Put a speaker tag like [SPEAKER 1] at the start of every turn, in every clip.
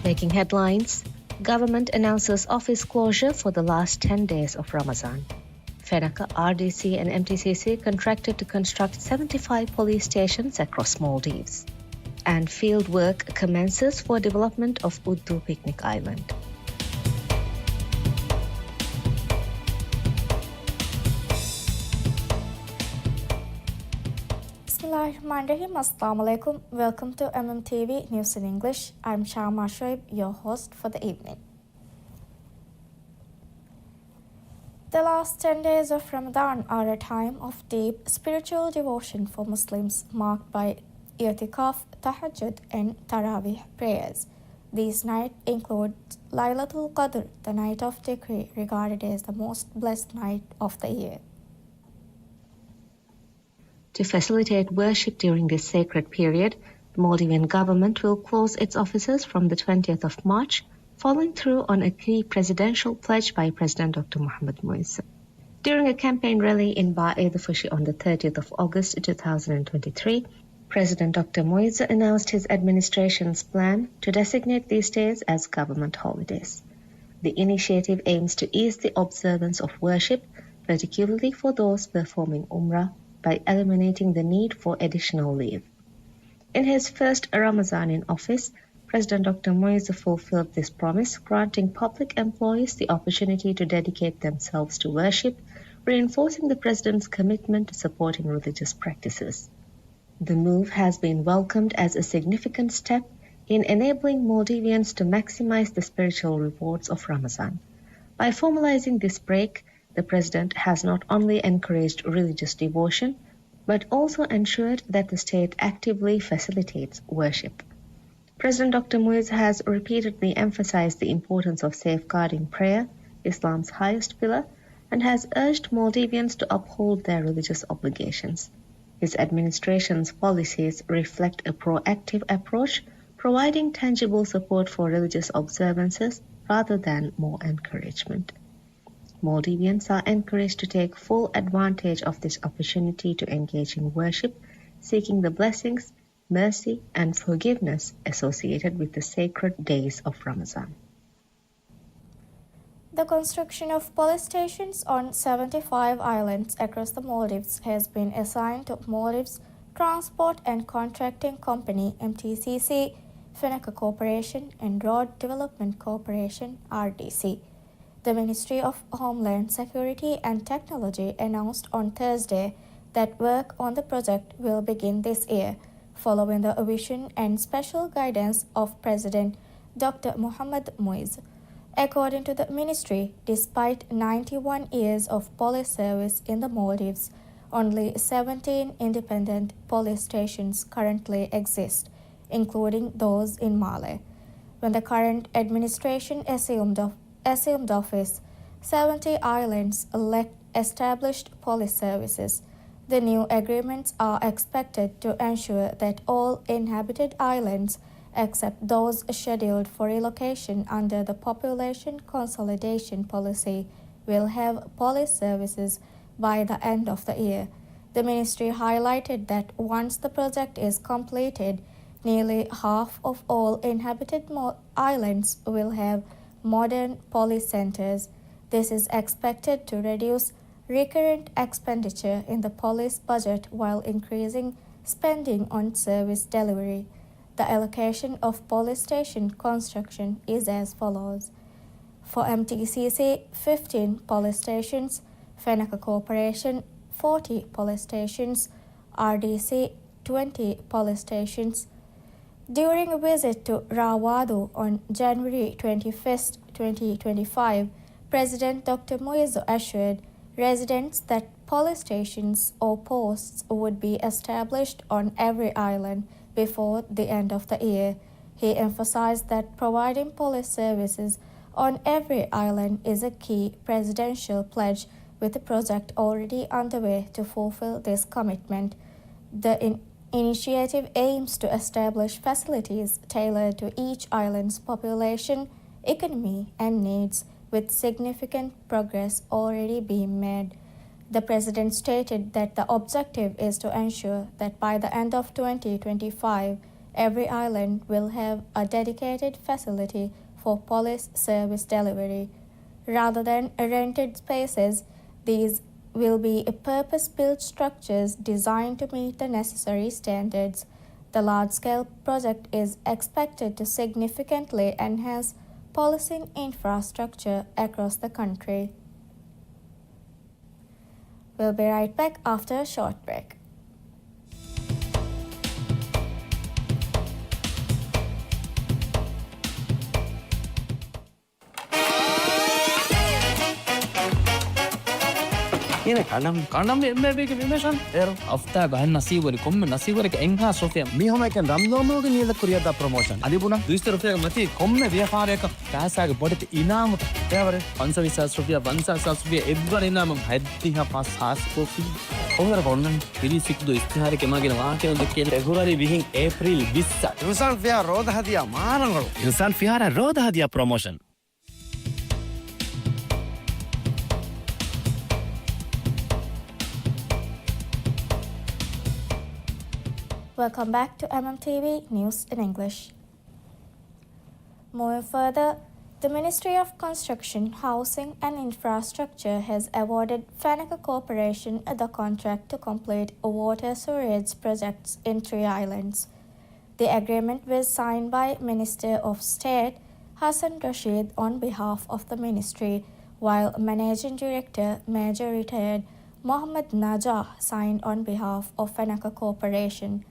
[SPEAKER 1] Making headlines, government announces office closure for the last 10 days of Ramadan. FENACA, RDC and MTCC contracted to construct 75 police stations across Maldives. And field work commences for development of Uddu Picnic Island.
[SPEAKER 2] Bismillahirrahmanirrahim. Assalamu alaikum. Welcome to MMTV News in English. I'm Sharma Shoaib, your host for the evening. The last 10 days of Ramadan are a time of deep spiritual devotion for Muslims, marked by i'tikaf, tahajjud, and tarawih prayers. These nights include Laylatul Qadr, the night of decree, regarded as the most blessed night of the year.
[SPEAKER 1] To facilitate worship during this sacred period, the Maldivian government will close its offices from the 20th of March, following through on a key presidential pledge by President Dr. Mohamed Moise. During a campaign rally in Ba Fushi on the 30th of August 2023, President Dr. Moise announced his administration's plan to designate these days as government holidays. The initiative aims to ease the observance of worship, particularly for those performing Umrah, by eliminating the need for additional leave. In his first Ramadan in office, President Dr. Moise fulfilled this promise, granting public employees the opportunity to dedicate themselves to worship, reinforcing the president's commitment to supporting religious practices. The move has been welcomed as a significant step in enabling Maldivians to maximize the spiritual rewards of Ramadan. By formalizing this break, the president has not only encouraged religious devotion, but also ensured that the state actively facilitates worship. President Dr. Moise has repeatedly emphasized the importance of safeguarding prayer, Islam's highest pillar, and has urged Maldivians to uphold their religious obligations. His administration's policies reflect a proactive approach, providing tangible support for religious observances rather than more encouragement. Maldivians are encouraged to take full advantage of this opportunity to engage in worship, seeking the blessings, mercy, and forgiveness associated with the sacred days of Ramadan.
[SPEAKER 2] The construction of police stations on 75 islands across the Maldives has been assigned to Maldives Transport and Contracting Company MTCC, FENACA Corporation, and Road Development Corporation RDC. The Ministry of Homeland Security and Technology announced on Thursday that work on the project will begin this year, following the vision and special guidance of President Dr. Mohamed Moise. According to the ministry, despite 91 years of police service in the Maldives, only 17 independent police stations currently exist, including those in Malé. When the current administration assumed office, 70 islands established police services. The new agreements are expected to ensure that all inhabited islands, except those scheduled for relocation under the Population Consolidation Policy, will have police services by the end of the year. The ministry highlighted that once the project is completed, nearly half of all inhabited islands will have modern police centers. This is expected to reduce recurrent expenditure in the police budget while increasing spending on service delivery. The allocation of police station construction is as follows. For MTCC, 15 police stations, FENACA Corporation, 40 police stations, RDC, 20 police stations. During a visit to Rawadu on January 21, 2025, President Dr. Moise assured residents that police stations or posts would be established on every island before the end of the year. He emphasized that providing police services on every island is a key presidential pledge, with the project already underway to fulfill this commitment. The initiative aims to establish facilities tailored to each island's population, economy, and needs, with significant progress already being made. The President stated that the objective is to ensure that by the end of 2025, every island will have a dedicated facility for police service delivery. Rather than rented spaces, these will be purpose-built structures designed to meet the necessary standards. The large-scale project is expected to significantly enhance policing infrastructure across the country. We'll be right back after a short break.
[SPEAKER 3] Yine kandam emebeke vimeshan ero
[SPEAKER 4] afta gahan nasibori komme nasibori ke enha sofia
[SPEAKER 3] mi homa ken ramnomoge niyada kuriyada promotion adibuna 200 rupiya mati komme vyapareka
[SPEAKER 4] tasaage bodete inam
[SPEAKER 3] devare
[SPEAKER 4] 520 rupiya 500 rupiya ebbara inam haddiha pas askofi
[SPEAKER 3] ongar konnan
[SPEAKER 4] piri sikdu istihare ke magena waakena dekke
[SPEAKER 3] February bihin April 20 Insan Fiha roda hadiya marangalu Insan Fiha roda hadiya promotion
[SPEAKER 2] Welcome back to MMTV News in English. Moving further, the Ministry of Construction, Housing and Infrastructure has awarded Fenaka Corporation the contract to complete water sewerage projects in 3 islands. The agreement was signed by Minister of State Hassan Rashid on behalf of the ministry, while Managing Director Major Retired Mohammad Najah signed on behalf of Fenaka Corporation.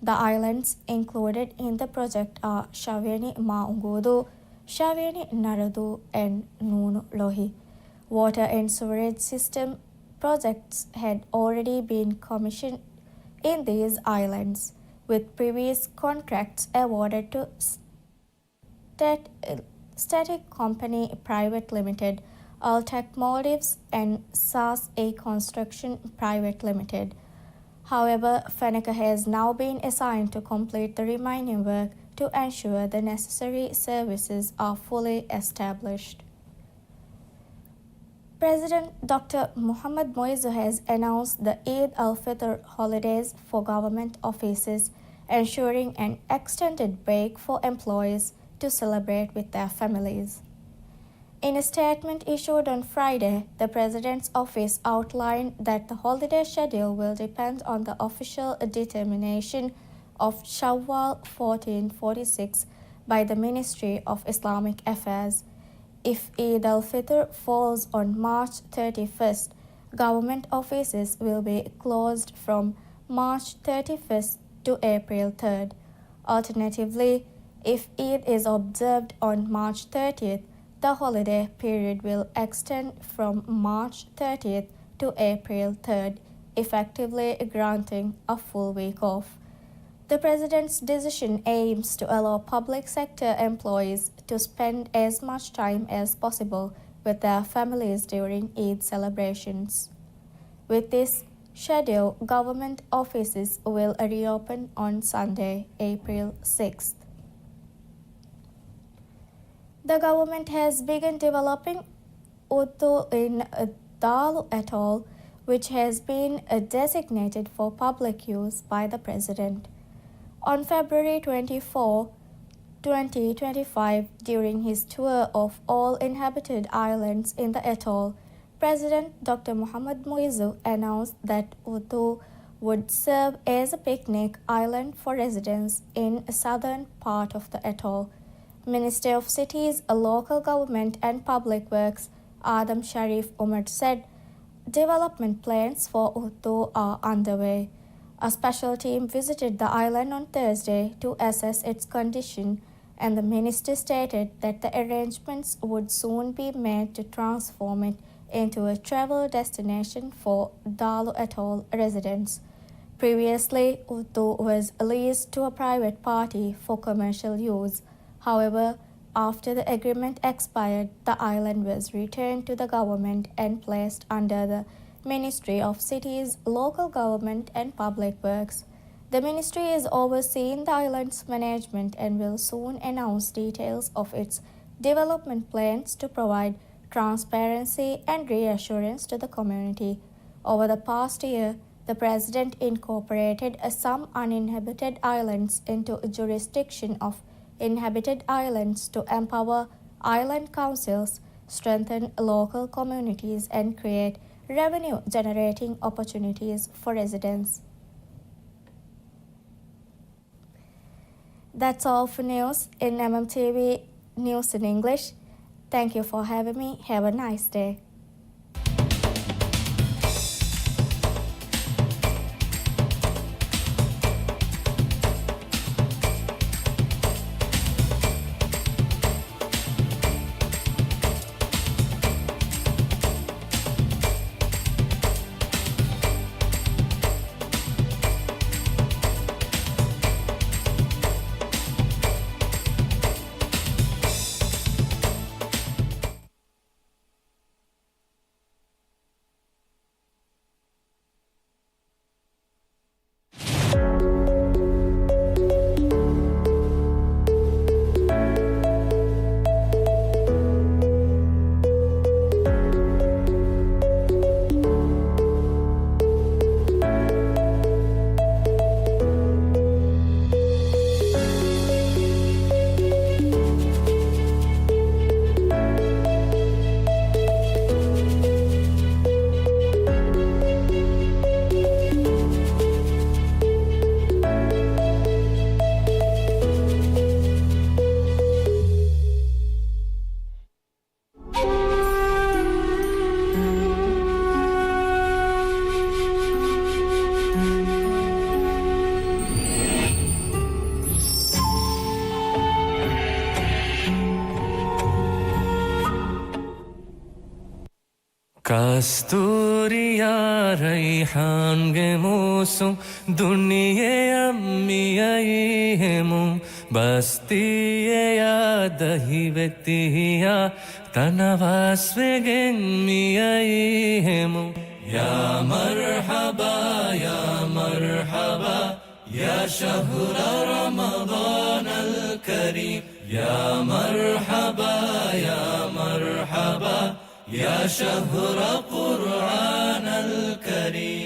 [SPEAKER 2] The islands included in the project are Shavyani Maungudu, Shavyani Naradu, and Nunu Lohi. Water and sewerage system projects had already been commissioned in these islands, with previous contracts awarded to Static Company Private Limited, Altec Maldives, and SAS A Construction Private Limited. However, Fenaka has now been assigned to complete the remaining work to ensure the necessary services are fully established. President Dr. Mohamed Moizu has announced the Eid al-Fitr holidays for government offices, ensuring an extended break for employees to celebrate with their families. In a statement issued on Friday, the President's office outlined that the holiday schedule will depend on the official determination of Shawwal 1446 by the Ministry of Islamic Affairs. If Eid al-Fitr falls on March 31st, government offices will be closed from March 31st to April 3rd. Alternatively, if Eid is observed on March 30th, the holiday period will extend from March 30th to April 3rd, effectively granting a full week off. The President's decision aims to allow public sector employees to spend as much time as possible with their families during Eid celebrations. With this schedule, government offices will reopen on Sunday, April 6th. The government has begun developing Urdu in Dalu Atoll, which has been designated for public use by the President. On February 24, 2025, during his tour of all inhabited islands in the atoll, President Dr. Mohamed Moizu announced that Urdu would serve as a picnic island for residents in the southern part of the atoll. Minister of Cities, Local Government and Public Works, Adam Sharif Umar said, development plans for Urdu are underway. A special team visited the island on Thursday to assess its condition, and the minister stated that the arrangements would soon be made to transform it into a travel destination for Dalu Atoll residents. Previously, Urdu was leased to a private party for commercial use. However, after the agreement expired, the island was returned to the government and placed under the Ministry of Cities, Local Government and Public Works. The ministry is overseeing the island's management and will soon announce details of its development plans to provide transparency and reassurance to the community. Over the past year, The president incorporated some uninhabited islands into a jurisdiction of inhabited islands to empower island councils, strengthen local communities, and create revenue-generating opportunities for residents. That's all for news in MMTV News in English. Thank you for having me. Have a nice day.
[SPEAKER 5] ಕಸ್ತೂರಿಯ ರೈಹಾನ್ಗೆ ಮೂಸು ದುನಿಯೆಯ ಮಿಯೈಹೆಮು ಬಸ್ತಿಯೆಯ ದಹಿವೆತಿಯ ತನವಾಸ್ವೆಗೆ ಮಿಯೈಹೆಮು ಯಾ ಮರ್ಹಬಾ ಯಾ ಮರ್ಹಬಾ ಯಾ ಶಹ್ರ ರಮದಾನ್ ಅಲ್ ಕರೀಮ್ ಯಾ ಮರ್ಹಬಾ ಯಾ ಮರ್ಹಬಾ يا شهر قرآن الكريم